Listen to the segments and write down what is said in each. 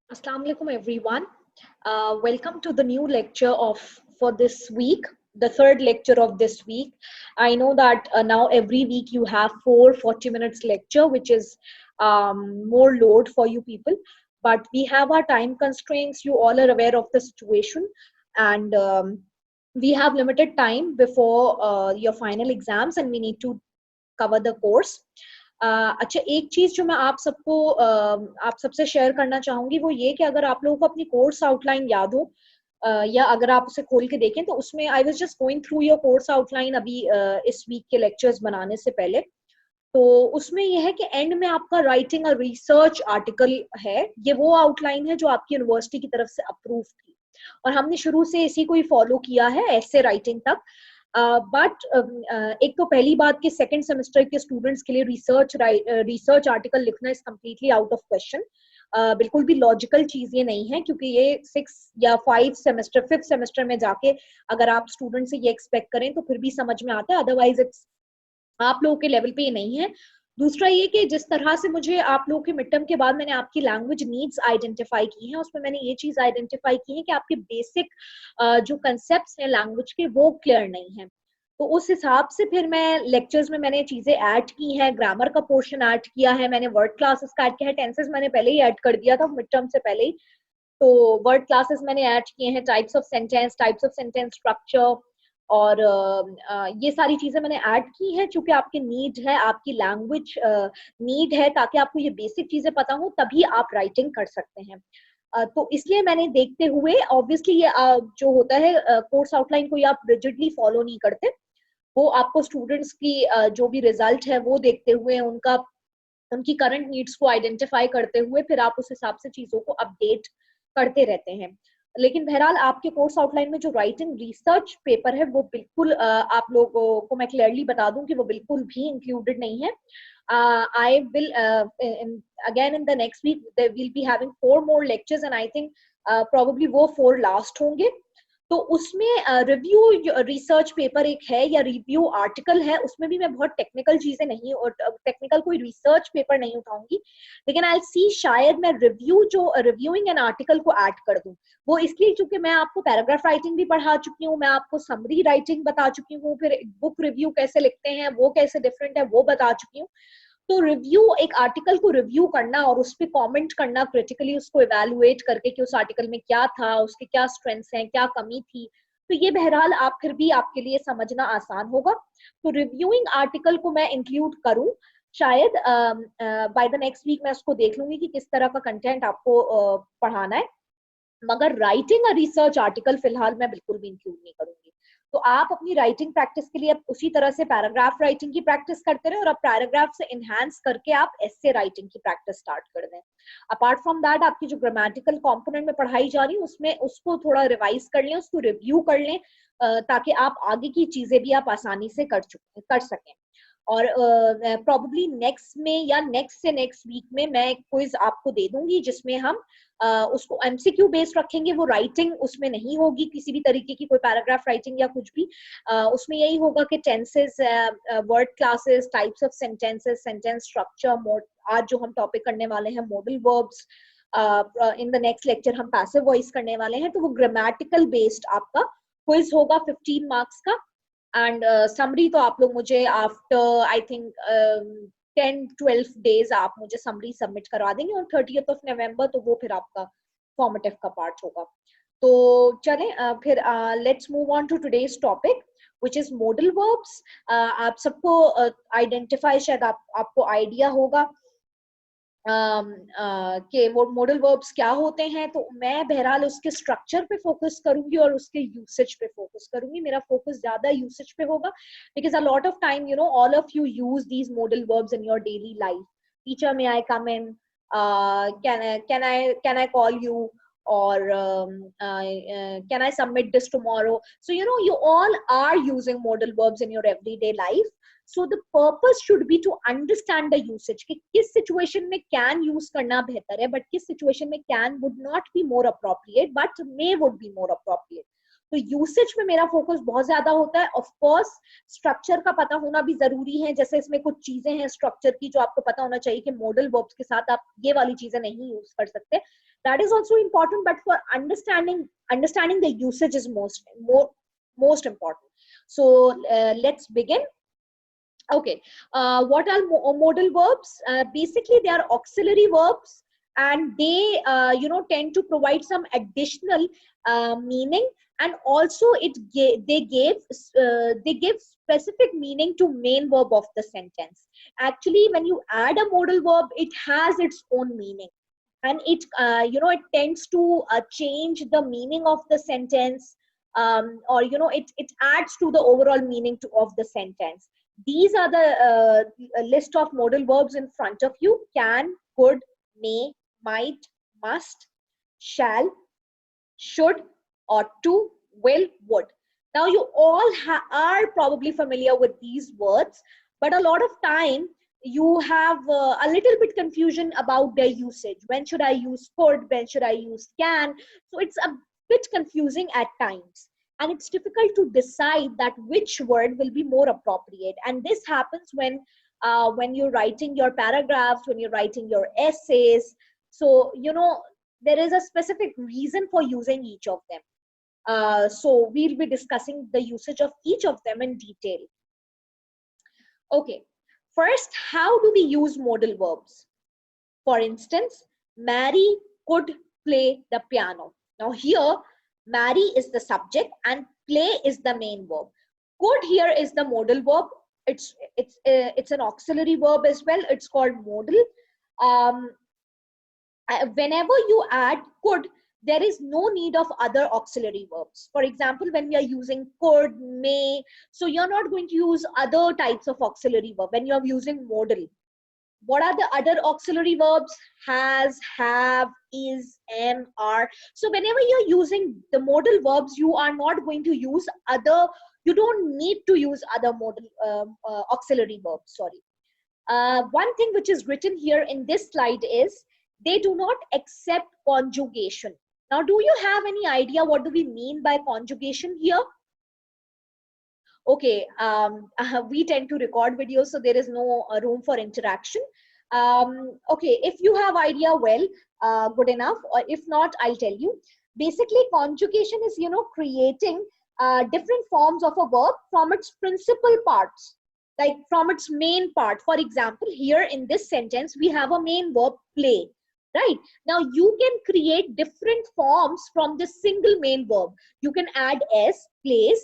Assalamu alaikum everyone. Welcome to the new lecture of for this week, the third lecture of this week. I know that now every week you have 40 minutes lecture, which is more load for you people. But we have our time constraints. You all are aware of the situation, and we have limited time before your final exams, and we need to cover the course. अच्छा, एक चीज जो मैं आप सबसे share करना चाहूंगी वो ये कि अगर आप लोगों को अपनी कोर्स आउटलाइन याद हो या अगर आप उसे खोल के देखें तो उसमें I was just going through your course outline अभी इस वीक के लेक्चर्स बनाने से पहले। तो उसमें यह है कि एंड में आपका राइटिंग और रिसर्च आर्टिकल है, ये वो आउटलाइन है जो आपकी यूनिवर्सिटी की तरफ से अप्रूव थी और हमने शुरू से इसी को ही फॉलो किया है ऐसे राइटिंग तक। बट एक तो पहली बात कि सेकंड सेमेस्टर के स्टूडेंट्स के लिए रिसर्च आर्टिकल लिखना is completely out of question. बिल्कुल भी लॉजिकल चीज ये नहीं है, क्योंकि ये 5th सेमेस्टर में जाके अगर आप स्टूडेंट से ये एक्सपेक्ट करें तो फिर भी समझ में आता है, अदरवाइज इट्स आप लोगों के लेवल पे ये नहीं है। दूसरा ये कि जिस तरह से मुझे आप लोगों के मिड टर्म के बाद मैंने आपकी लैंग्वेज नीड्स आइडेंटिफाई की हैं, उसमें मैंने ये चीज आइडेंटिफाई की है कि आपके बेसिक जो कंसेप्ट्स हैं लैंग्वेज के वो क्लियर नहीं है। तो उस हिसाब से फिर मैं लेक्चर्स में मैंने चीजें ऐड की हैं, ग्रामर का पोर्शन ऐड किया है, मैंने वर्ड क्लासेस का ऐड किया है, टेंसेस मैंने पहले ही ऐड कर दिया था मिड टर्म से पहले ही। तो वर्ड क्लासेस मैंने ऐड किए हैं, टाइप्स ऑफ सेंटेंस स्ट्रक्चर, और ये सारी चीजें मैंने ऐड की है क्योंकि आपकी नीड है, आपकी लैंग्वेज नीड है, ताकि आपको ये बेसिक चीजें पता हो तभी आप राइटिंग कर सकते हैं। तो इसलिए मैंने देखते हुए, ऑब्वियसली ये जो होता है कोर्स आउटलाइन को आप रिजिडली फॉलो नहीं करते, वो आपको स्टूडेंट्स की जो भी रिजल्ट है वो देखते हुए उनकी करंट नीड्स को आइडेंटिफाई करते हुए फिर आप उस हिसाब से चीजों को अपडेट करते रहते हैं। लेकिन बहरहाल आपके कोर्स आउटलाइन में जो राइटिंग रिसर्च पेपर है वो बिल्कुल आप लोगों को मैं क्लियरली बता दूं कि वो बिल्कुल भी इंक्लूडेड नहीं है। I will again in the next week there will be having 4 more lectures and I think probably वो 4 लास्ट होंगे। तो उसमें रिव्यू रिसर्च पेपर एक है या रिव्यू आर्टिकल है, उसमें भी मैं बहुत टेक्निकल चीजें नहीं और टेक्निकल कोई रिसर्च पेपर नहीं उठाऊंगी, लेकिन आई सी शायद मैं रिव्यूइंग एन आर्टिकल को ऐड कर दूं। वो इसलिए क्योंकि मैं आपको पैराग्राफ राइटिंग भी पढ़ा चुकी हूँ, मैं आपको समरी राइटिंग बता चुकी हूँ, फिर बुक रिव्यू कैसे लिखते हैं वो कैसे डिफरेंट है वो बता चुकी हूँ। तो रिव्यू, एक आर्टिकल को रिव्यू करना और उस पर कॉमेंट करना, क्रिटिकली उसको इवेलुएट करके कि उस आर्टिकल में क्या था, उसके क्या स्ट्रेंथ्स हैं, क्या कमी थी, तो ये बहरहाल आप फिर भी आपके लिए समझना आसान होगा। तो रिव्यूइंग आर्टिकल को मैं इंक्लूड करूं शायद, बाय द नेक्स्ट वीक मैं उसको देख लूंगी कि किस तरह का कंटेंट आपको पढ़ाना है, मगर राइटिंग और रिसर्च आर्टिकल फिलहाल मैं बिल्कुल भी इंक्लूड नहीं करूंगी। तो आप अपनी राइटिंग प्रैक्टिस के लिए उसी तरह से पैराग्राफ राइटिंग की प्रैक्टिस करते रहे और अब पैराग्राफ से इनहैंस करके आप एसे राइटिंग की प्रैक्टिस स्टार्ट कर दें। अपार्ट फ्रॉम दैट आपकी जो ग्रामेटिकल कंपोनेंट में पढ़ाई जा रही है उसमें उसको थोड़ा रिवाइज कर लें, उसको रिव्यू कर लें, ताकि आप आगे की चीजें भी आप आसानी से कर सकें। और प्रोबेबली नेक्स्ट में या नेक्स्ट से नेक्स्ट वीक में मैं क्विज आपको दे दूंगी जिसमें हम उसको एमसीक्यू बेस्ड रखेंगे। वो राइटिंग उसमें नहीं होगी किसी भी तरीके की, कोई पैराग्राफ राइटिंग या कुछ भी। उसमें यही होगा कि tenses, word classes, types of sentences, sentence structure, आज जो हम टॉपिक करने वाले हैं modal verbs, in the next lecture हम पैसिव वॉइस करने वाले हैं, तो वो ग्रामेटिकल बेस्ड आपका क्विज होगा 15 मार्क्स का। एंड समरी तो आप लोग मुझे आफ्टर आई थिंक 10-12 डेज आप मुझे समरी सबमिट करवा देंगे और 30th ऑफ नवंबर तो वो फिर आपका फॉर्मेटिव का पार्ट होगा। तो चलें फिर let's move on to today's topic which is modal verbs. आप सबको आइडेंटिफाई शायद आपको आइडिया होगा कि वो मॉडल वर्ब्स क्या होते हैं। तो मैं बहरहाल उसके स्ट्रक्चर पे फोकस करूंगी और उसके यूसेज पे फोकस करूंगी। मेरा फोकस ज्यादा यूसेज पे होगा because a lot of time all of you use these modal verbs in your daily life. Teacher, may I come in, can I call you, or can I submit this tomorrow? So you all are using modal verbs in your everyday life. So the purpose should be to understand the usage कि किस situation में can use करना बेहतर है, but किस situation में can would not be more appropriate but may would be more appropriate। तो usage में मेरा फोकस बहुत ज्यादा होता है। ऑफ कोर्स स्ट्रक्चर का पता होना भी जरूरी है, जैसे इसमें कुछ चीजें हैं स्ट्रक्चर की जो आपको पता होना चाहिए कि मॉडल वर्ब्स के साथ आप ये वाली चीजें नहीं यूज कर सकते, That is also important, but for understanding the usage is most important. So let's begin. Okay, what are modal verbs? Basically, they are auxiliary verbs, and they tend to provide some additional meaning, and also they give specific meaning to main verb of the sentence. Actually, when you add a modal verb, it has its own meaning, and it tends to change the meaning of the sentence, or it adds to the overall meaning of the sentence. These are the list of modal verbs in front of you: can, could, may, might, must, shall, should, ought to, will, would. Now you all are probably familiar with these words, but a lot of time you have a little bit confusion about their usage. When should I use could? When should I use can? So it's a bit confusing at times, and it's difficult to decide that which word will be more appropriate. And this happens when you're writing your paragraphs, when you're writing your essays. So there is a specific reason for using each of them. So we'll be discussing the usage of each of them in detail. Okay, first, how do we use modal verbs? For instance, Mary could play the piano. Now here, Mary is the subject and play is the main verb. Could here is the modal verb. It's an auxiliary verb as well. It's called modal. Um, Whenever you add could, there is no need of other auxiliary verbs. For example, when we are using could, may, so you're not going to use other types of auxiliary verb when you're using modal. What are the other auxiliary verbs? Has, have, is, am, are. So whenever you're using the modal verbs, you are not going to use you don't need to use other modal auxiliary verbs, sorry. One thing which is written here in this slide is they do not accept conjugation. Now, do you have any idea what do we mean by conjugation here? Okay, we tend to record videos, so there is no room for interaction. Okay, if you have idea, well, good enough. Or if not, I'll tell you. Basically, conjugation is, creating different forms of a verb from its principal parts, like from its main part. For example, here in this sentence, we have a main verb, play. Right? Now, you can create different forms from this single main verb. You can add s, plays.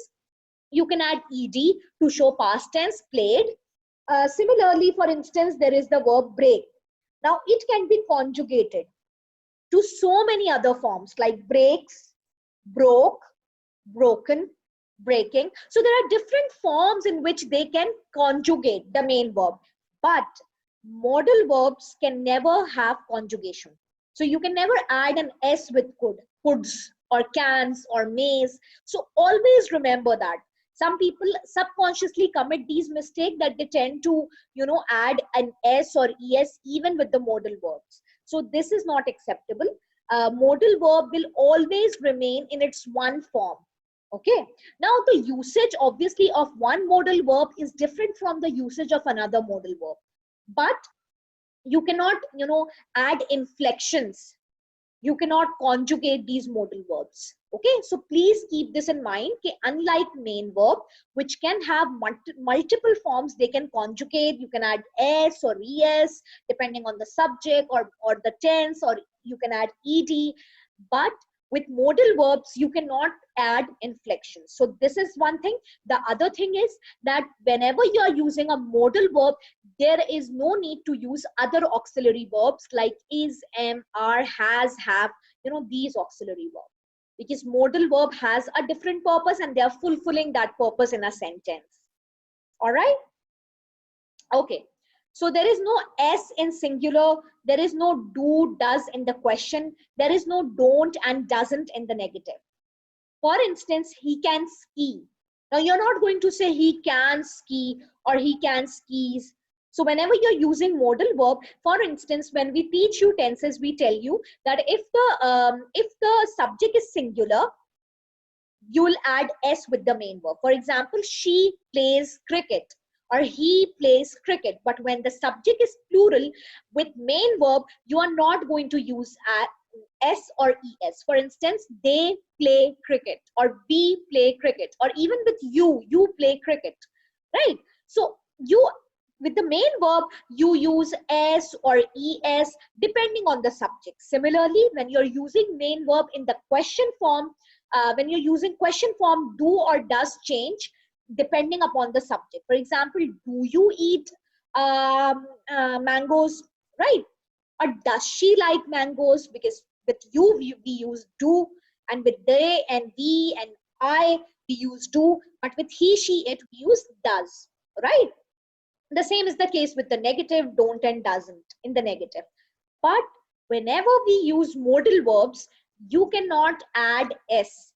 You can add ed to show past tense, played. Similarly, for instance, there is the verb break. Now, it can be conjugated to so many other forms like breaks, broke, broken, breaking. So there are different forms in which they can conjugate the main verb. But modal verbs can never have conjugation. So you can never add an s with could, coulds, or cans, or mays. So always remember that. Some people subconsciously commit these mistakes that they tend to, add an s or es even with the modal verbs. So this is not acceptable. Modal verb will always remain in its one form. Okay. Now the usage obviously of one modal verb is different from the usage of another modal verb. But you cannot, add inflections. You cannot conjugate these modal verbs. Okay, so please keep this in mind. Unlike main verb, which can have multiple forms, they can conjugate. You can add s or es depending on the subject or the tense, or you can add ed. But with modal verbs, you cannot add inflections. So this is one thing. The other thing is that whenever you are using a modal verb, there is no need to use other auxiliary verbs like is, am, are, has, have, these auxiliary verbs. Because modal verb has a different purpose and they are fulfilling that purpose in a sentence. All right? Okay. So there is no s in singular. There is no do, does in the question. There is no don't and doesn't in the negative. For instance, he can ski. Now you're not going to say he can ski or he can skis. So whenever you're using modal verb, for instance, when we teach you tenses, we tell you that if the subject is singular, you will add s with the main verb. For example, she plays cricket or he plays cricket. But when the subject is plural with main verb, you are not going to use S or ES. For instance, they play cricket, or we play cricket, or even with you play cricket, right? So you, with the main verb, you use S or ES depending on the subject. Similarly, when you're using main verb in the question form, when you're using question form, do or does change depending upon the subject. For example, do you eat mangoes, right? Or does she like mangoes? Because with you we use do, and with they and we and I we use do, but with he, she, it we use does, right? The same is the case with the negative, don't and doesn't in the negative. But whenever we use modal verbs, you cannot add s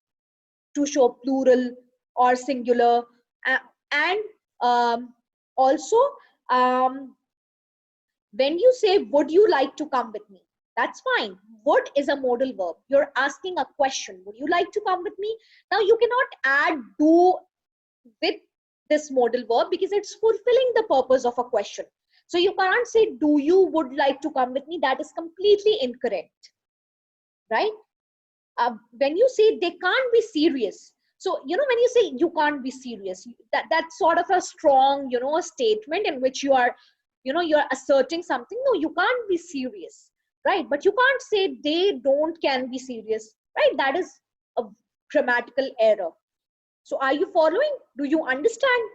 to show plural or singular. And also, um, when you say, would you like to come with me? That's fine. Would is a modal verb. You're asking a question. Would you like to come with me? Now you cannot add do with this modal verb because it's fulfilling the purpose of a question. So you can't say, do you would like to come with me? That is completely incorrect, right? When you say they can't be serious, so when you say you can't be serious, that's sort of a strong statement in which you are you're asserting something. No, you can't be serious, right? But you can't say they don't can be serious, right? That is a grammatical error. So are you following? Do you understand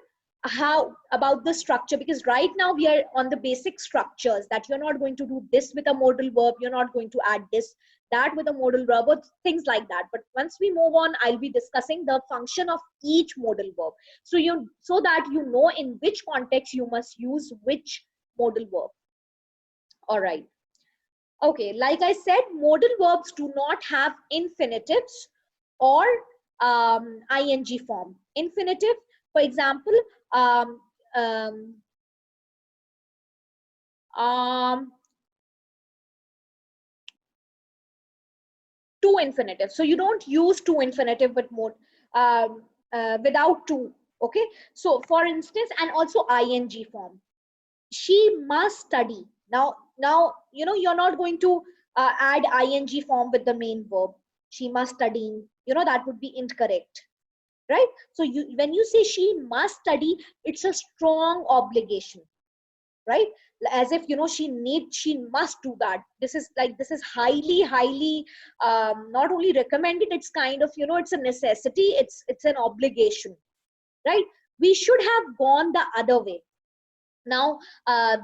how about the structure? Because right now we are on the basic structures, that you're not going to do this with a modal verb, you're not going to add this that with a modal verb, or things like that. But once we move on, I'll be discussing the function of each modal verb, so that you know in which context you must use which modal verb. All right. Okay, like I said, modal verbs do not have infinitives or ing form. Infinitive, for example, um, um, um, to infinitive. So you don't use to infinitive with more without to. Okay. So for instance, and also ing form. She must study. Now you're not going to add ing form with the main verb. She must study. That would be incorrect, right? So when you say she must study, it's a strong obligation, right? As if she must do that. This is highly not only recommended, it's kind of it's a necessity, it's an obligation, right? We should have gone the other way. Now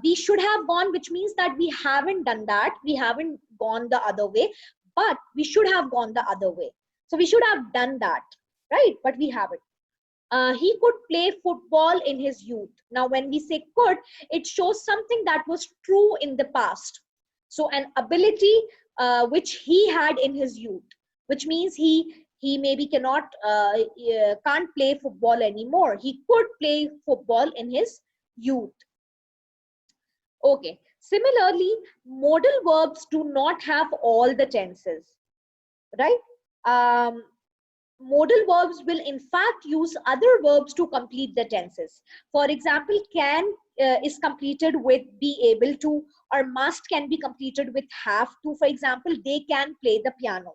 we should have gone, which means that we haven't done that, we haven't gone the other way, but we should have gone the other way. So we should have done that, right? But we haven't. He could play football in his youth. Now, when we say could, it shows something that was true in the past. So, an ability which he had in his youth, which means he maybe can't play football anymore. He could play football in his youth. Okay. Similarly, modal verbs do not have all the tenses, right? Um, Modal verbs will in fact use other verbs to complete the tenses. For example, can is completed with be able to, or must can be completed with have to. For example, they can play the piano.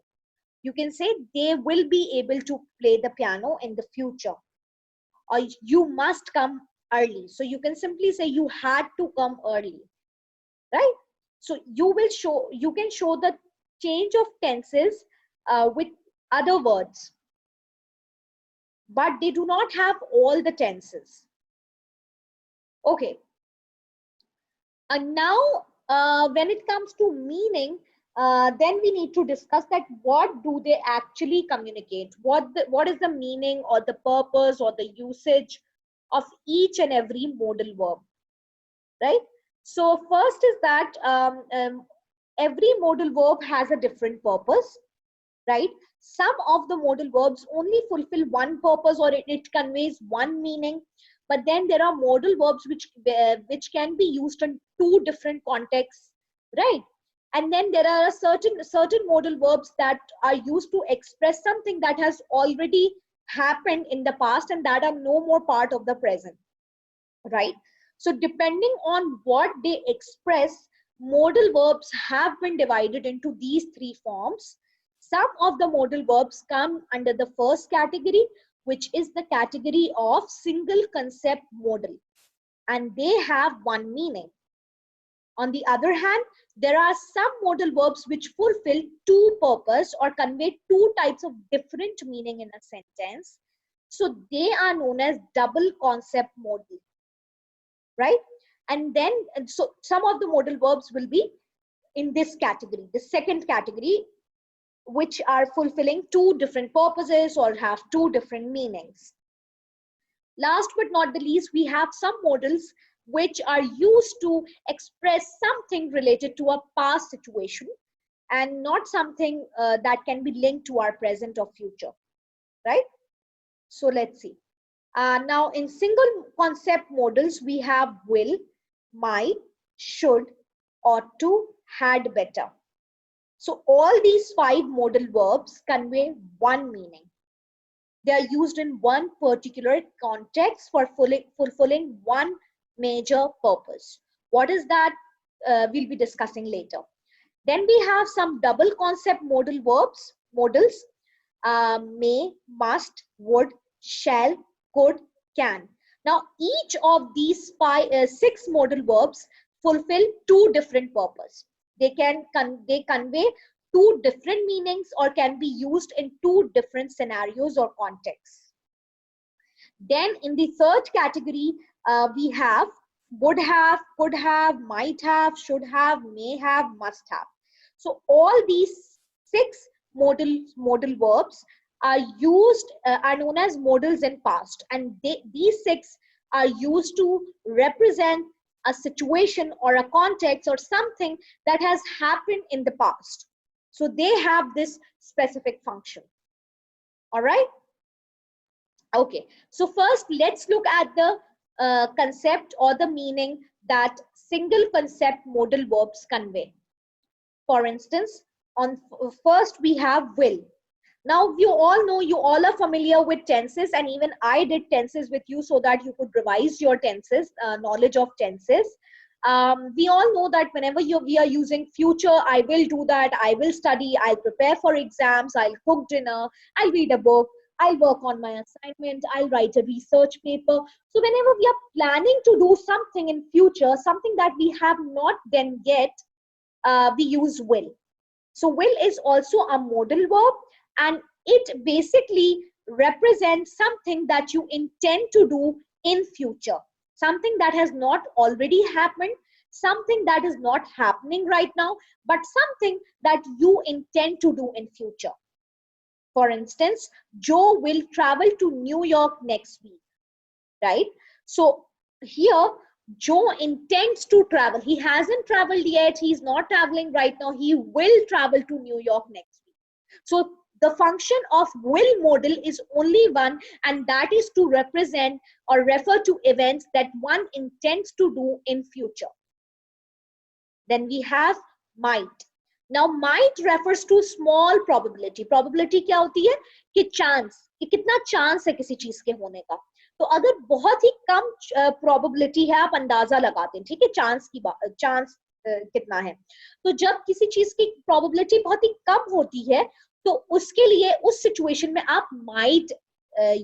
You can say they will be able to play the piano in the future. Or you must come early. So you can simply say you had to come early, right? So you can show the change of tenses with other words, but they do not have all the tenses. Okay. And now, when it comes to meaning, then we need to discuss that what do they actually communicate? What is the meaning or the purpose or the usage of each and every modal verb, right? So first is that every modal verb has a different purpose, right? Some of the modal verbs only fulfill one purpose, or it conveys one meaning. But then there are modal verbs which can be used in two different contexts, right? And then there are certain modal verbs that are used to express something that has already happened in the past and that are no more part of the present, right? So depending on what they express, modal verbs have been divided into these three forms. Some of the modal verbs come under the first category, which is the category of single concept modal, and they have one meaning. On the other hand, there are some modal verbs which fulfill two purposes or convey two types of different meaning in a sentence. So they are known as double concept modal, right? And so some of the modal verbs will be in this category, the second category, which are fulfilling two different purposes or have two different meanings. Last but not the least, we have some modals which are used to express something related to a past situation and not something that can be linked to our present or future, right? So let's see. Now in single concept modals, we have will, might, should, ought to, had better. So all these five modal verbs convey one meaning. They are used in one particular context for fulfilling one major purpose. What is that? We'll be discussing later. Then we have some double concept modal verbs, modals, may, must, would, shall, could, can. Now, each of these six modal verbs fulfill two different purposes. They convey two different meanings or can be used in two different scenarios or contexts. Then in the third category, we have would have, could have, might have, should have, may have, must have. So all these six modal verbs are used, are known as modals in past, and these six are used to represent a situation or a context or something that has happened in the past. So they have this specific function. All right. Okay, so first let's look at the concept or the meaning that single concept modal verbs convey. For instance, on first we have will. Now you all know, you all are familiar with tenses, and even I did tenses with you so that you could revise your tenses, knowledge of tenses. We all know that whenever we are using future, I will do that, I will study, I'll prepare for exams, I'll cook dinner, I'll read a book, I'll work on my assignment, I'll write a research paper. So whenever we are planning to do something in future, something that we have not done yet, we use will. So will is also a modal verb, and it basically represents something that you intend to do in future, something that has not already happened, something that is not happening right now, but something that you intend to do in future. For instance, Joe will travel to New York next week, right? So here, Joe intends to travel. He hasn't traveled yet. He's not traveling right now. He will travel to New York next week. So the function of will modal is only one, and that is to represent or refer to events that one intends to do in future. Then we have might. Now might refers to small probability. Probability क्या होती है कि chance, कि कितना chance है किसी चीज के होने का. तो अगर बहुत ही कम probability है, आप अंदाजा लगाते हैं, ठीक है, chance कितना है. तो जब किसी चीज की probability बहुत ही कम होती है, तो उसके लिए उस situation में आप might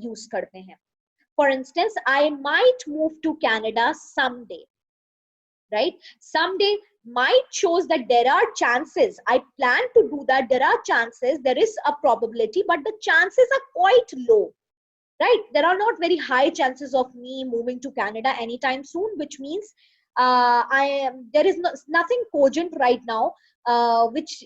use करते हैं. For instance, I might move to Canada someday. Right? Someday might shows that there are chances. I plan to do that. There are chances. There is a probability, but the chances are quite low. Right? There are not very high chances of me moving to Canada anytime soon, which means there is nothing cogent right now, which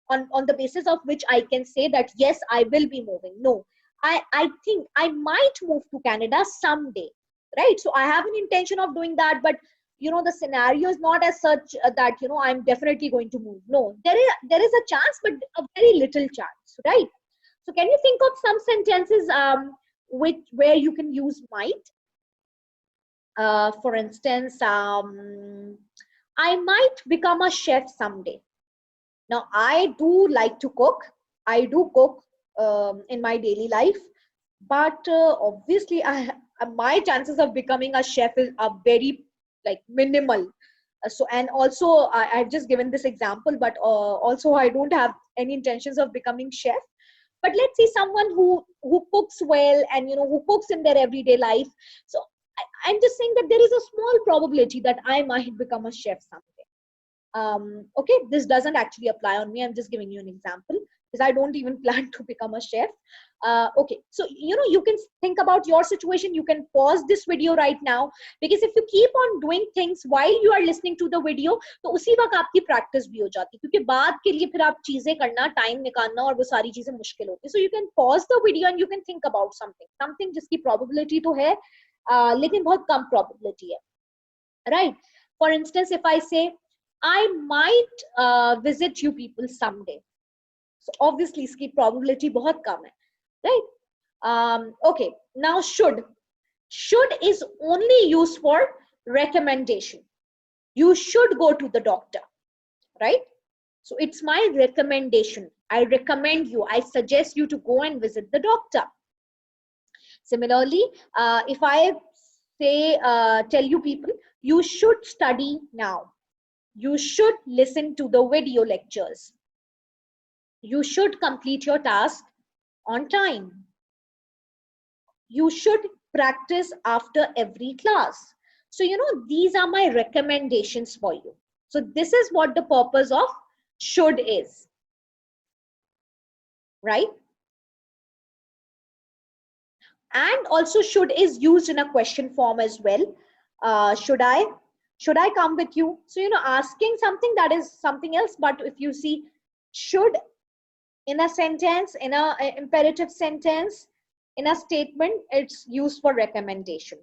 on the basis of which I can say that yes, I will be moving. No, I think I might move to Canada someday. Right? So I have an intention of doing that, but the scenario is not as such that I'm definitely going to move. No, there is a chance, but a very little chance, right? So can you think of some sentences where you can use might? For instance, I might become a chef someday. Now I do like to cook. I do cook in my daily life, but obviously my chances of becoming a chef are very minimal. So, and also I've just given this example, but also I don't have any intentions of becoming chef. But let's say someone who cooks well, and who cooks in their everyday life. So I'm just saying that there is a small probability that I might become a chef someday. Okay, this doesn't actually apply on me, I'm just giving you an example, because I don't even plan to become a chef. Okay, so you can think about your situation. You can pause this video right now, because if you keep on doing things while you are listening to the video, तो उसी वक्त आपकी practice भी हो जाती है, क्योंकि बाद के लिए फिर आप चीजें करना, टाइम निकालना और वो सारी चीजें मुश्किल होती है. So you can pause the video and you can think about something जिसकी probability तो है, लेकिन बहुत कम probability है, right? For instance, if I say I might visit you people someday, so obviously इसकी probability बहुत कम है, right? Okay, now should is only used for recommendation. You should go to the doctor, right? So it's my recommendation. I recommend you, I suggest you to go and visit the doctor. Similarly, if I say tell you people, you should study now, you should listen to the video lectures, you should complete your task on time, you should practice after every class. So these are my recommendations for you. So this is what the purpose of should is, right? And also should is used in a question form as well. Should I come with you? So asking something, that is something else. But if you see should in a sentence, in a imperative sentence, in a statement, it's used for recommendation.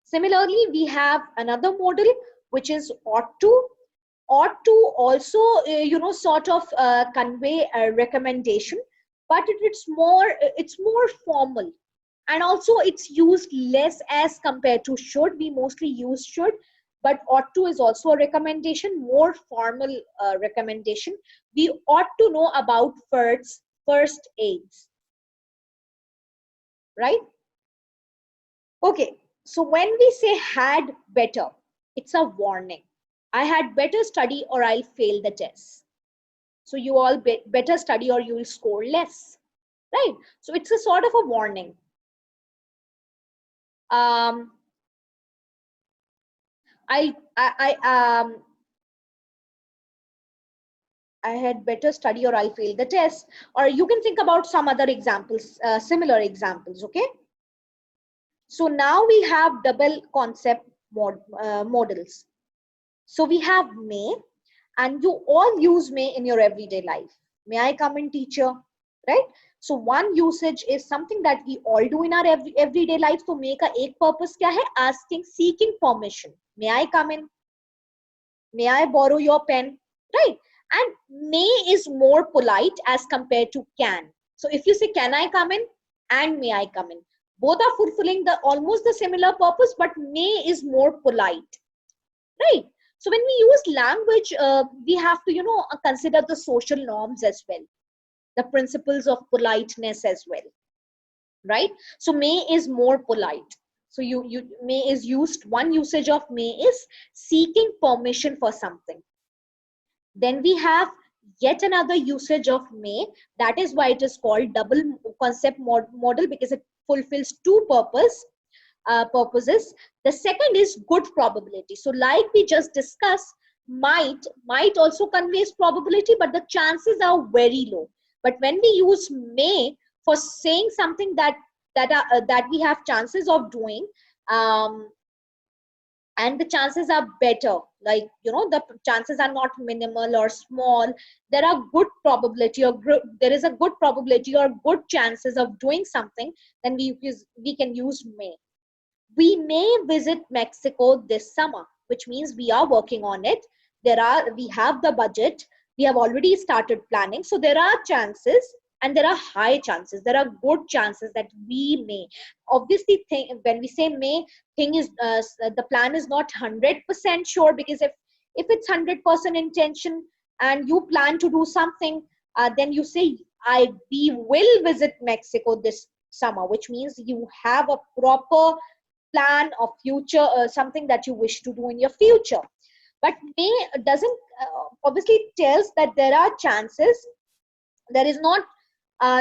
Similarly, we have another model, which is ought to. Ought to also sort of convey a recommendation, but it's more formal, and also it's used less as compared to should. We mostly use should, but ought to is also a recommendation, more formal recommendation. We ought to know about first aids, right? Okay, so when we say had better, it's a warning. I had better study or I'll fail the test. So you all better study or you will score less, right? So it's a sort of a warning. I had better study or I'll fail the test. Or you can think about some other examples, similar examples, okay? So now we have double concept models. So we have may, and you all use may in your everyday life. May I come in, teacher? Right? So one usage is something that we all do in our everyday life. So may का एक purpose क्या है? Asking, seeking permission. May I come in? May I borrow your pen? Right? And may is more polite as compared to can. So if you say can I come in and may I come in, both are fulfilling almost the similar purpose, but may is more polite, right? So when we use language, we have to consider the social norms as well, the principles of politeness as well, right? So may is more polite. So you may is used, one usage of may is seeking permission for something. Then we have yet another usage of may. That is why it is called double concept model, because it fulfills two purposes. The second is good probability. So like we just discussed, might also conveys probability, but the chances are very low. But when we use may for saying something that we have chances of doing, and the chances are better, like the chances are not minimal or small, there are good probability, or there is a good probability or good chances of doing something, then we can use may. We may visit Mexico this summer, which means we are working on it. We have the budget, we have already started planning, so there are chances, and there are high chances, there are good chances that we may. Obviously, when we say may, thing is the plan is not 100% sure, because if it's 100% intention and you plan to do something, then you say we will visit Mexico this summer, which means you have a proper plan of future, something that you wish to do in your future. But may doesn't obviously tells that there are chances. There is not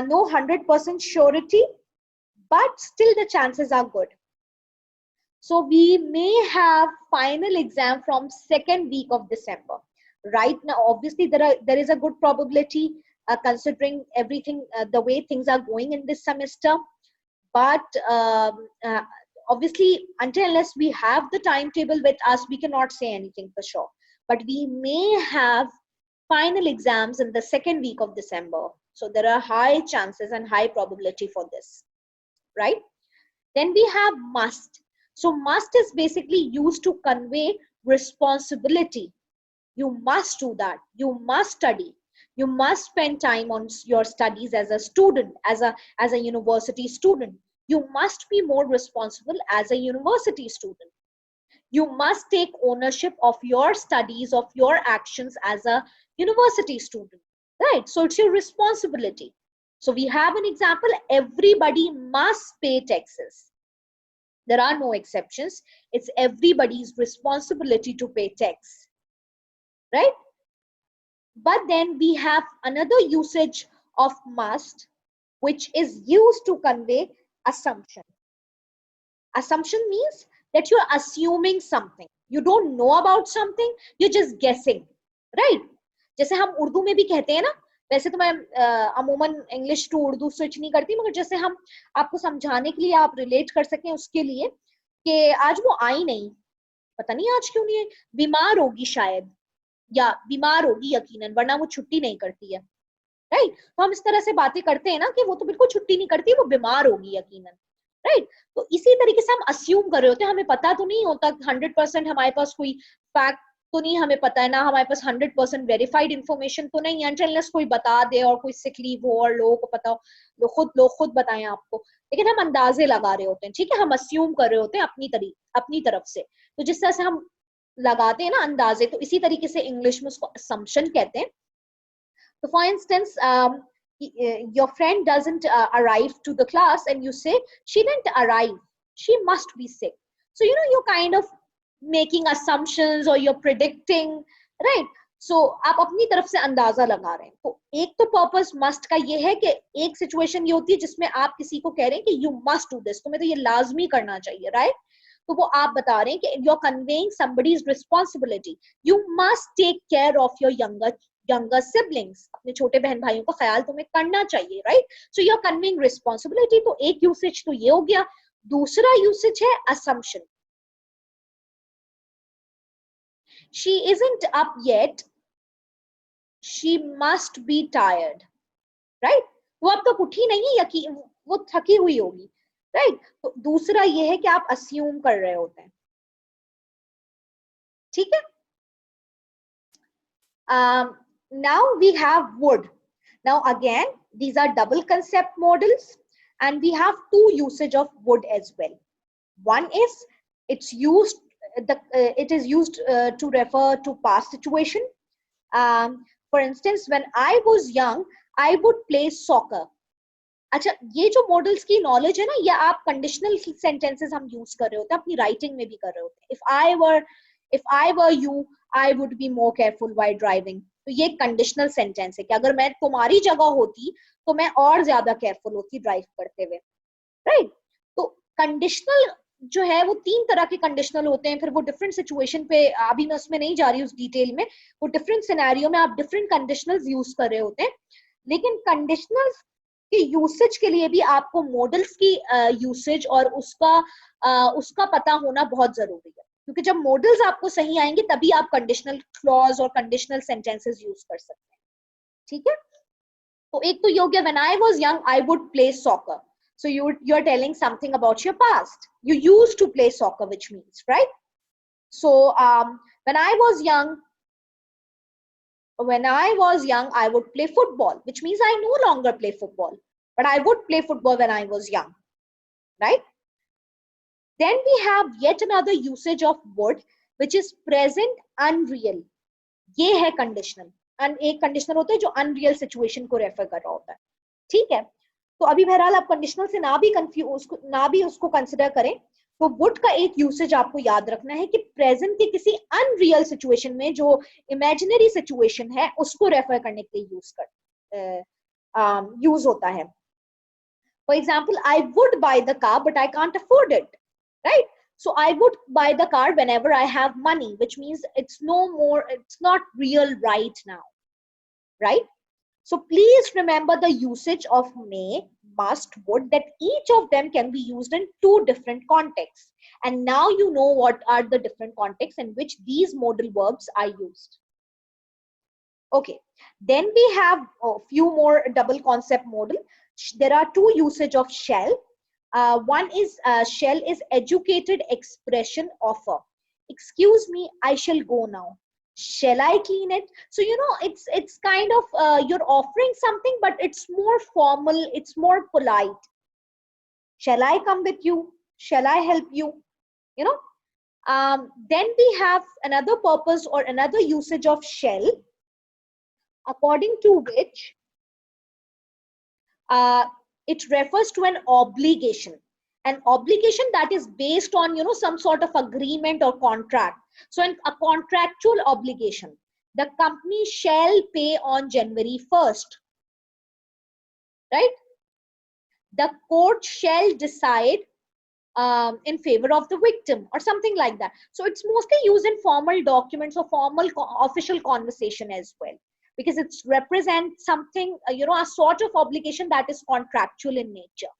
no 100% surety, but still the chances are good. So we may have final exam from second week of December. Right now, obviously there is a good probability considering everything, the way things are going in this semester. But obviously, until unless we have the timetable with us, we cannot say anything for sure. But we may have final exams in the second week of December. So there are high chances and high probability for this, right? Then we have must. So must is basically used to convey responsibility. You must do that. You must study. You must spend time on your studies as a student, as a university student. You must be more responsible as a university student. You must take ownership of your studies, of your actions as a university student, right? So it's your responsibility. So we have an example: everybody must pay taxes. There are no exceptions. It's everybody's responsibility to pay tax, right? But then we have another usage of must, which is used to convey assumption. Assumption means that you're assuming something. You don't know about something, you're just guessing, right? जैसे हम उर्दू में भी कहते हैं ना, वैसे तो मैं अमूमन इंग्लिश टू उर्दू स्विच नहीं करती, मगर जैसे हम आपको समझाने के लिए, आप रिलेट कर सकें उसके लिए, कि आज वो आई नहीं, पता नहीं आज क्यों नहीं है, बीमार होगी शायद, या बीमार होगी यकीनन, वरना वो छुट्टी नहीं करती है, राइट? तो हम इस तरह से बातें करते हैं ना कि वो तो बिल्कुल छुट्टी नहीं करती, वो बीमार होगी यकीनन, राइट? तो इसी तरीके से हम अस्यूम कर रहे होते हैं, हमें पता तो नहीं होता 100%, हमारे पास कोई फैक्ट तो नहीं हमें पता है ना, हमारे पास 100% वेरीफाइड इन्फॉर्मेशन तो नहीं है, अनलेस कोई बता दे और कोई सिक लीव हो और लोगों को पता हो, लोग खुद बताएं आपको, लेकिन हम अंदाजे लगा रहे होते हैं, ठीक है? हम अस्यूम कर रहे होते हैं अपनी तरफ से। तो जिस तरह से हम लगाते हैं ना अंदाजे, तो इसी तरीके से इंग्लिश में उसको assumption कहते हैं। So for instance, your friend doesn't arrive to the class and you say she didn't arrive, she must be sick. So you're kind of making assumptions or you're predicting, right? So आप अपनी तरफ से अंदाजा लगा रहे हैं। तो एक तो पर्पस मस्ट का ये है कि एक सिचुएशन ये होती है जिसमें आप किसी को कह रहे हैं कि यू मस्ट डू दिस, तुम्हें तो ये लाजमी करना चाहिए, राइट? तो वो आप बता रहे हैं कि you are conveying somebody's responsibility, you must take care of your younger siblings, अपने छोटे बहन भाइयों का ख्याल तुम्हें करना चाहिए, right? So you are conveying responsibility. तो एक यूसेज तो ये हो गया। दूसरा यूसेज है assumption. She isn't up yet, she must be tired, right? वो अब तक उठी नहीं, यकीन वो थकी हुई होगी, राइट? तो दूसरा ये है कि आप अस्यूम कर रहे होते हैं, ठीक है? Now we have would. Now again, these are double concept models, and we have two usage of would as well. One is it is used to refer to past situation. For instance, when I was young, I would play soccer. अच्छा, ये जो models की knowledge है ना, ये आप conditional sentences हम use कर रहे होते हैं, अपनी राइटिंग में भी कर रहे होते हैं। If I were you, I would be more careful while driving. तो ये कंडीशनल सेंटेंस है कि अगर मैं तुम्हारी जगह होती तो मैं और ज्यादा केयरफुल होती ड्राइव करते हुए, राइट? तो कंडीशनल जो है वो तीन तरह के कंडीशनल होते हैं, फिर वो डिफरेंट सिचुएशन पे, अभी मैं उसमें नहीं जा रही उस डिटेल में, वो डिफरेंट सिनेरियो में आप डिफरेंट कंडीशनल्स यूज कर रहे होते हैं। लेकिन कंडीशनल्स के यूसेज के लिए भी आपको मॉडल्स की यूसेज और उसका पता होना बहुत जरूरी है, क्योंकि जब मॉडल्स आपको सही आएंगे तभी आप कंडीशनल क्लॉज और कंडीशनल सेंटेंसेस यूज कर सकते हैं, ठीक है? तो एक तो ये हो गया, when I was young I would play soccer. So you're telling something about your past. You used to play soccer, which means, right? So when I was young, I would play football, which means I no longer play football, but I would play football when I was young, right? Then we have yet another usage of would, which is present unreal. ये है conditional. एक conditional होता है जो unreal situation को refer कर रहा होता है, ठीक है? तो अभी बहरहाल आप कंडीशनल से ना भी उसको कंसिडर करें, तो वुड का एक यूसेज आपको याद रखना है कि प्रेजेंट के किसी अनरियल सिचुएशन में जो इमेजिनरी सिचुएशन है उसको रेफर करने के लिए यूज होता है. For example, I would buy the car, but I can't afford it, right? So I would buy the car whenever I have money, which means it's not real right now, right? So please remember the usage of may, must, would, that each of them can be used in two different contexts. And now you know what are the different contexts in which these modal verbs are used. Okay, then we have a few more double concept modal. There are two usage of shall. One is shall is educated expression offer. Excuse me, I shall go now. Shall I clean it? So it's kind of you're offering something, but it's more formal, it's more polite. Shall I come with you? Shall I help you? You know. Then we have another purpose or another usage of shall, according to which it refers to an obligation that is based on some sort of agreement or contract. So in a contractual obligation, the company shall pay on January 1st, right? The court shall decide in favor of the victim or something like that. So it's mostly used in formal documents or formal official conversation as well, because it represents something, a sort of obligation that is contractual in nature.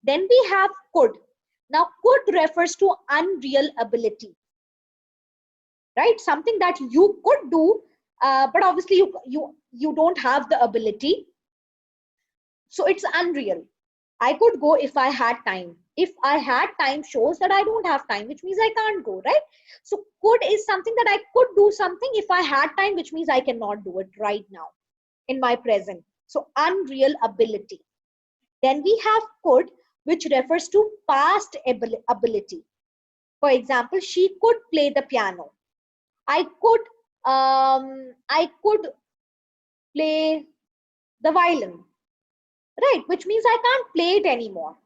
Then we have could. Now, could refers to unreal ability, right? Something that you could do, but obviously you don't have the ability. So it's unreal. I could go if I had time. If I had time shows that I don't have time, which means I can't go, right? So could is something that I could do something if I had time, which means I cannot do it right now in my present. So unreal ability. Then we have could, which refers to past ability. For example, she could play the piano. I could play the violin, right? Which means I can't play it anymore.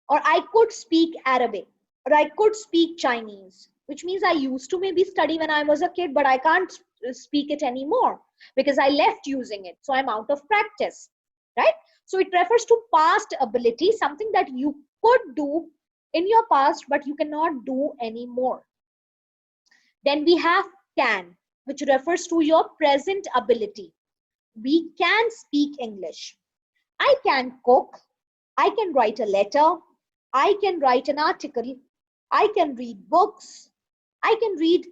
Or I could speak Arabic, or I could speak Chinese, which means I used to maybe study when I was a kid, but I can't speak it anymore because I left using it. So I'm out of practice, right? So it refers to past ability, something that you could do in your past, but you cannot do anymore. Then we have can, which refers to your present ability. We can speak English. I can cook. I can write a letter. I can write an article. I can read books. I can read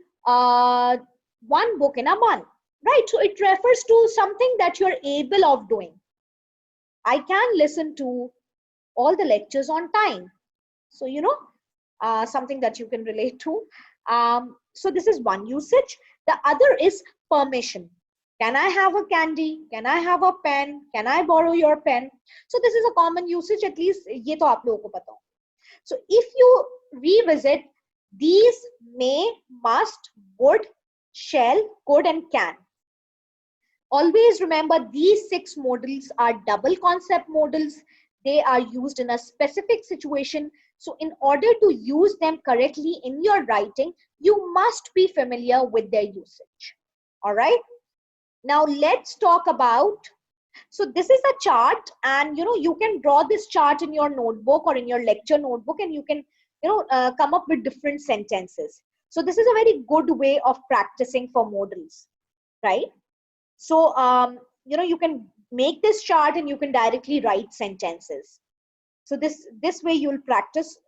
one book in a month, right? So it refers to something that you're able of doing. I can listen to all the lectures on time. So, something that you can relate to. So this is one usage. The other is permission. Can I have a candy? Can I have a pen? Can I borrow your pen? So this is a common usage, at least ये तो आप लोगों को पता हो. So if you revisit these may, must, would, shall, could, and can, always remember these 6 modals are double concept modals. They are used in a specific situation. So in order to use them correctly in your writing, you must be familiar with their usage. All right. Now let's talk about, so this is a chart, and you can draw this chart in your notebook or in your lecture notebook, and you can come up with different sentences. So this is a very good way of practicing for modals, right? So you can make this chart and you can directly write sentences. So this way you'll practice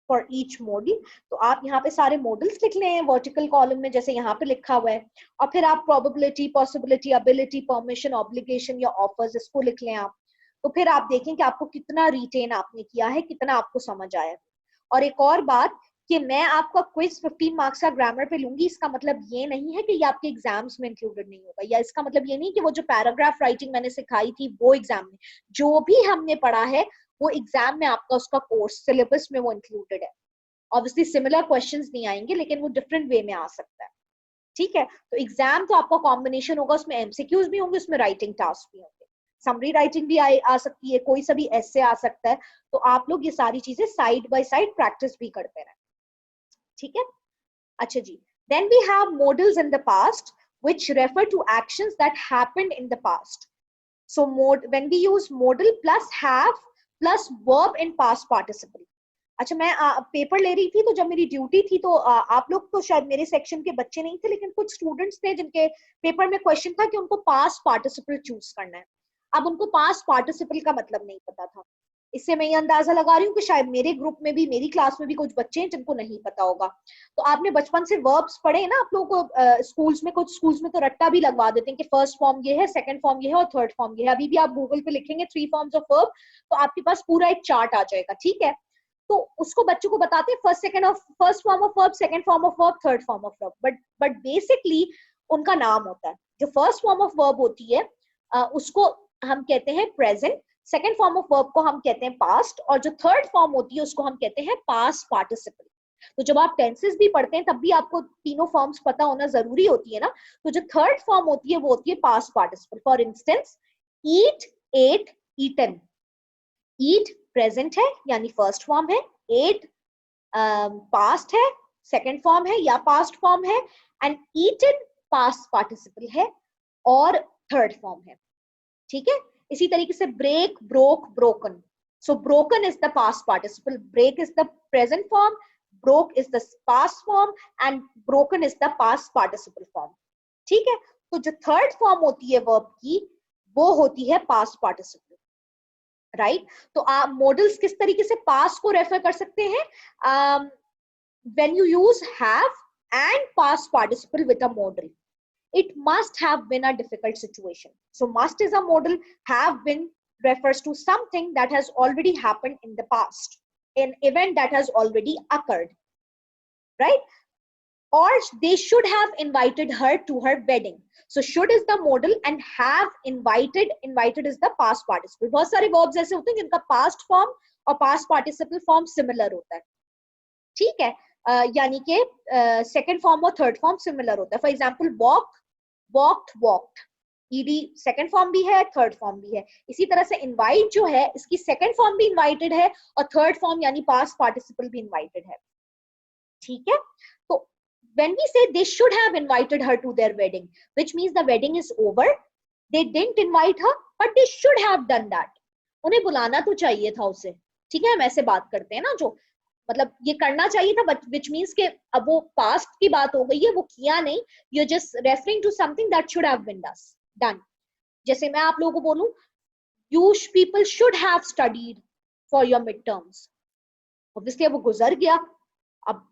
for each modal. तो आप यहाँ पे सारे modals लिख लें vertical column में, जैसे यहाँ पे लिखा हुआ है, और फिर आप probability, possibility, ability, permission, obligation या offers इसको लिख लें आप. तो फिर आप देखें कि आपको कितना retain आपने किया है, कितना आपको समझ आया. और एक और बात कि मैं आपका क्विज 15 मार्क्स का ग्रामर पे लूंगी, इसका मतलब ये नहीं है कि ये आपके एग्जाम्स में इंक्लूडेड नहीं होगा, या इसका मतलब ये नहीं कि वो जो पैराग्राफ राइटिंग मैंने सिखाई थी वो एग्जाम में, जो भी हमने पढ़ा है वो एग्जाम में आपका उसका कोर्स सिलेबस में वो इंक्लूडेड है. ऑब्वियसली सिमिलर क्वेश्चंस नहीं आएंगे, लेकिन वो डिफरेंट वे में आ सकता है. ठीक है, तो एग्जाम तो आपका कॉम्बिनेशन होगा, उसमें एमसीक्यूज भी होंगे, उसमें राइटिंग टास्क भी होंगे. समरी राइटिंग भी आ सकती है, कोई सा भी ऐसे आ सकता है। तो आप लोग ये सारी चीजें साइड बाय साइड प्रैक्टिस भी करते रहें, ठीक है। अच्छा जी, then we have models in the past which refer to actions that happened in the past. So when we use modal plus have plus verb in past participle. अच्छा, मैं paper ले रही थी, तो जब मेरी ड्यूटी थी तो आप लोग तो शायद मेरे सेक्शन के बच्चे नहीं थे, लेकिन कुछ स्टूडेंट्स थे जिनके पेपर में क्वेश्चन था कि उनको पास्ट पार्टिसिपल चूज करना है। अब उनको पास्ट पार्टिसिपल का मतलब नहीं पता था। इससे मैं ये अंदाजा लगा रही हूँ कि शायद मेरे ग्रुप में भी, मेरी क्लास में भी कुछ बच्चे हैं जिनको नहीं पता होगा। तो आपने बचपन से वर्ब्स पढ़े ना आप लोगों को स्कूल्स में, कुछ स्कूल्स में तो रट्टा भी लगवा देते हैं कि फर्स्ट फॉर्म ये है, सेकंड फॉर्म ये है और थर्ड फॉर्म ये है। अभी भी आप गूगल पे लिखेंगे 3 फॉर्म्स ऑफ वर्ब, तो आपके पास पूरा एक चार्ट आ जाएगा, ठीक है। तो उसको बच्चों को बताते हैं first form of verb, second form of verb, third form of verb, but basically उनका नाम होता है। जो फर्स्ट फॉर्म ऑफ वर्ब होती है उसको हम कहते हैं present, second form of verb को हम कहते हैं पास्ट, और जो थर्ड फॉर्म होती है उसको हम कहते हैं पास्ट पार्टिसिपल। तो जब आप टेंसेस भी पढ़ते हैं तब भी आपको तीनों फॉर्म्स पता होना जरूरी होती है ना। तो जो थर्ड फॉर्म होती है वो होती है past participle. For instance, eat, ate, eaten. Eat present है यानी फर्स्ट फॉर्म है, एट पास्ट है, सेकंड फॉर्म है या पास्ट फॉर्म है, एंड ईटन पास्ट पार्टिसिपल है और थर्ड फॉर्म है, ठीक है। इसी तरीके से break, broke, broken. So broken is the past participle, break is the present form, broke is the past form and broken is the past participle form, ठीक है। तो जो थर्ड फॉर्म होती है वर्ब की वो होती है पास्ट पार्टिसिपल, राइट। तो आप मॉडल्स किस तरीके से पास्ट को रेफर कर सकते हैं? when you use have and past participle with a modal, it must have been a difficult situation. So must is a modal, have been refers to something that has already happened in the past, an event that has already occurred, right? Or they should have invited her to her wedding. So should is the modal and have invited is the past participle. बहुत सारे verbs ऐसे होते हैं जिनका past form और past participle form similar होता है, ठीक है। यानी कि second form और third form similar होता है। For example, walk, walked, walked, ed second form भी है, third form भी है। इसी तरह से invite जो है, इसकी second form भी invited है और third form यानी past participle भी invited है, ठीक है। तो when we say they should have invited her to their wedding, which means the wedding is over, they didn't invite her but they should have done that. उन्हें बुलाना तो चाहिए था उसे, ठीक है। हम ऐसे बात करते हैं ना, जो मतलब ये करना चाहिए था, but which means के अब वो past की बात हो गई है, वो किया नहीं, you're just referring to something that should have been done. जैसे मैं आप लोगों को बोलूं, you people should have studied for your midterms. Obviously अब वो गुजर गया, अब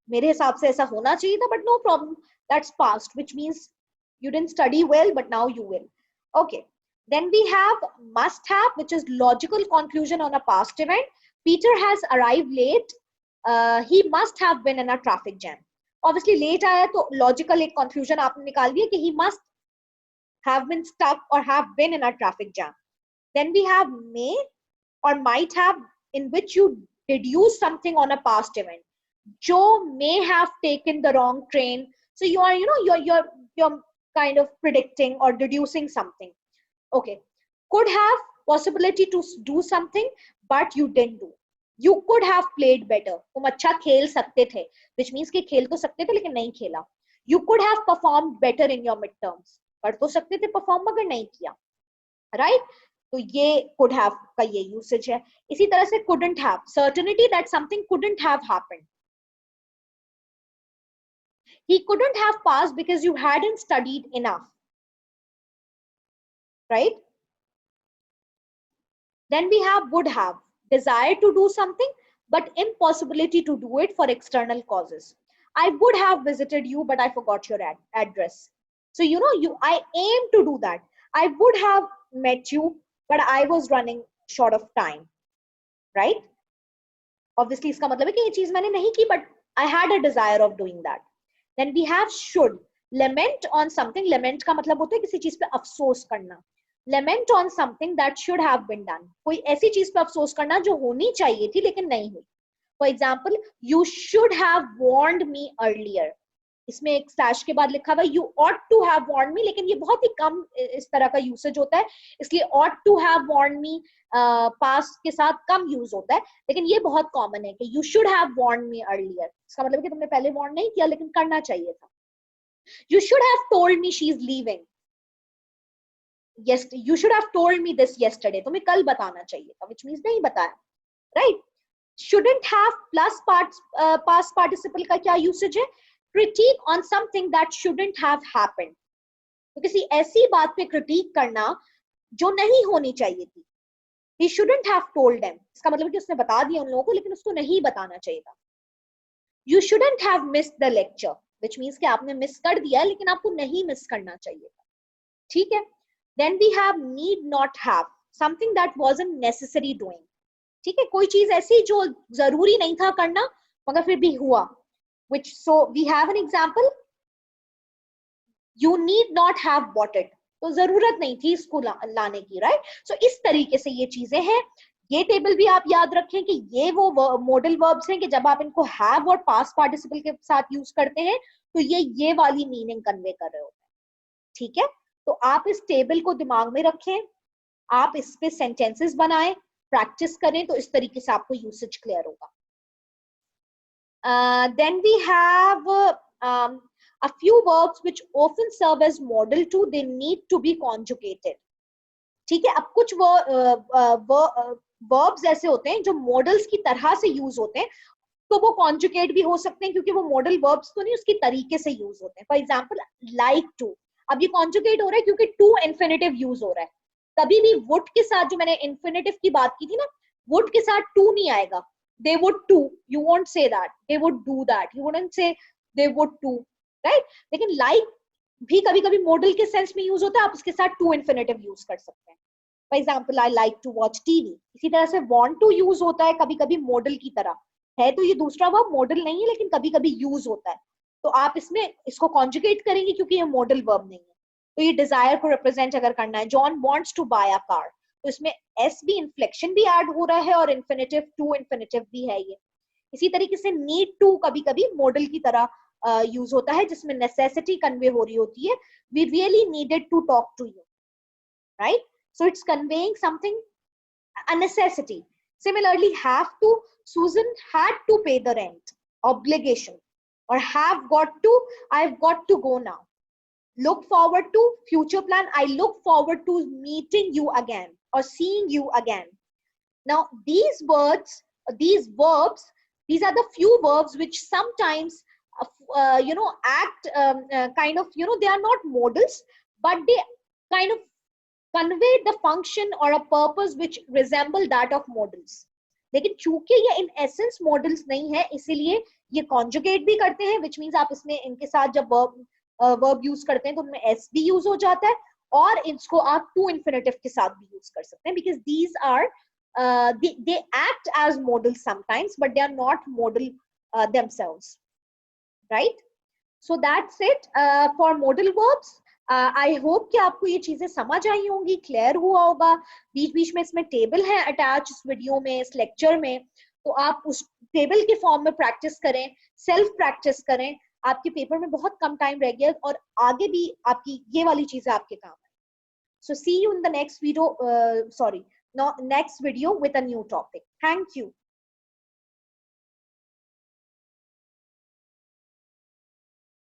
मेरे हिसाब से ऐसा होना चाहिए था, but no problem, that's past, which means you didn't study well but now you will. Okay, then we have must have, which is logical conclusion on a past event. Peter has arrived late, he must have been in a traffic jam. Obviously late आया तो logical एक conclusion आपने निकाल दिया कि he must have been stuck or have been in a traffic jam. Then we have may or might have, in which you deduce something on a past event. Joe may have taken the wrong train. So you are, you're kind of predicting or deducing something. Okay. Could have possibility to do something, but you didn't do. You could have played better. तुम अच्छा खेल सकते थे, which means कि खेल तो सकते थे लेकिन नहीं खेला. You could have performed better in your midterms. कर तो सकते थे perform मगर नहीं किया, right? तो ये could have का ये usage है. इसी तरह से couldn't have, certainty that something couldn't have happened. He couldn't have passed because you hadn't studied enough, right? Then we have would have, desire to do something but impossibility to do it for external causes. I would have visited you but I forgot your address. So I aim to do that. I would have met you but I was running short of time, right? Obviously इसका मतलब है कि ये चीज मैंने नहीं की, but I had a desire of doing that. Then we have should, lament on something. Lament का मतलब होता है किसी चीज पे अफसोस करना. Lament on something that should have been done. कोई ऐसी चीज पे अफसोस करना जो होनी चाहिए थी लेकिन नहीं हुई. For example, you should have warned me earlier. इसमें एक स्लैश के बाद लिखा हुआ you ought to have warn me, लेकिन ये बहुत ही कम इस तरह का यूसेज होता है, इसलिए ऑट टू हैव वार्न मी पास के साथ कम यूज होता है, लेकिन ये बहुत कॉमन है कि you should have warn me earlier. इसका मतलब है कि तुमने पहले वार्न नहीं किया लेकिन करना चाहिए था। You should have told me she is leaving, yes you should have told me this yesterday, तुम्हें कल बताना चाहिए था, व्हिच मींस नहीं बताया, right. shouldn't have plus past participle का क्या यूसेज है? critique on something that shouldn't have happened, तो किसी ऐसी बात पे क्रिटिक करना जो नहीं होनी चाहिए थी। he shouldn't have told them, इसका मतलब कि उसने बता दिया उन लोगों को लेकिन उसको नहीं बताना चाहिए था। you shouldn't have missed the lecture, which means कि आपने मिस कर दिया लेकिन आपको नहीं मिस करना चाहिए था, ठीक है। then we have need not have, something that wasn't necessary doing, ठीक है, कोई चीज ऐसी जो जरूरी नहीं था करना मगर फिर भी हुआ, which so we have an example, you need not have bought it, तो जरूरत नहीं थी इसको लाने की, राइट। सो इस तरीके से ये चीजें हैं। ये टेबल भी आप याद रखें कि ये वो मॉडल वर्ब्स हैं कि जब आप इनको हैव और पास्ट पार्टिसिपल के साथ यूज करते हैं तो ये वाली मीनिंग कन्वे कर रहे होते हैं, ठीक है। तो आप इस टेबल को दिमाग में रखें, आप इस पे सेंटेंसेस बनाएं, प्रैक्टिस करें, तो इस तरीके से आपको यूसेज क्लियर होगा। Then we have a few verbs which often serve as model to, they need to be conjugated, ठीक है। अब कुछ verbs ऐसे होते हैं जो मॉडल्स की तरह से यूज होते हैं, तो वो कॉन्जुगेट भी हो सकते हैं क्योंकि वो मॉडल वर्ब्स तो नहीं, उसकी तरीके से यूज होते हैं। फॉर एग्जाम्पल लाइक टू, अब ये कॉन्जुगेट हो रहा है क्योंकि टू इन्फिनेटिव यूज हो रहा है। कभी भी वुड के साथ, जो मैंने इन्फिनेटिव की बात की थी ना, वुड के साथ टू नहीं आएगा, they would do, you won't say that, they would do that, you wouldn't say they would do, right। लेकिन like भी कभी कभी मॉडल के सेंस में यूज होता है, आप उसके साथ टू इन्फिनेटिव यूज कर सकते हैं। For example I like to watch TV, इसी तरह से want to यूज होता है कभी कभी मॉडल की तरह, है तो ये दूसरा वर्ब मॉडल नहीं है लेकिन कभी कभी यूज होता है, तो आप इसमें इसको कॉन्जुगेट करेंगे क्योंकि ये मॉडल वर्ब नहीं है। तो ये डिजायर को रिप्रेजेंट अगर करना है, John wants to buy a car, तो इसमें एस भी इन्फ्लेक्शन भी ऐड हो रहा है और इन्फिनेटिव टू इन्फिनेटिव भी है ये। इसी तरीके से नीड टू कभी कभी मॉडल की तरह यूज होता है जिसमें नेसेसिटी कन्वे हो रही होती है, we really needed to talk to you, right. So it's conveying something, a necessity. Similarly, have to, Susan had to pay the rent, obligation, or have got to, I've got to go now. Look forward to, future plan, I look forward to meeting you again or seeing you again. Now these words, these verbs, these are the few verbs which sometimes act kind of, they are not models but they kind of convey the function or a purpose which resemble that of models, लेकिन चूंकि ये in essence models नहीं है इसीलिए ये conjugate भी करते हैं, which means आप इसमें इनके साथ जब verb use करते हैं तो उनमें s भी use हो जाता है और इसको आप to infinitive के साथ भी use कर सकते हैं, because these are they act as models sometimes but they are not model themselves, right। So that's it for modal verbs. I hope कि आपको ये चीजें समझ आई होंगी, क्लियर हुआ होगा। बीच बीच में इसमें टेबल है अटैच इस वीडियो में, इस लेक्चर में, तो आप उस टेबल के फॉर्म में प्रैक्टिस करें, सेल्फ प्रैक्टिस करें, आपके पेपर में बहुत कम टाइम रह गया और आगे भी आपकी ये वाली चीजें आपके काम आए। So see you in the next video, next video with a new topic. Thank you.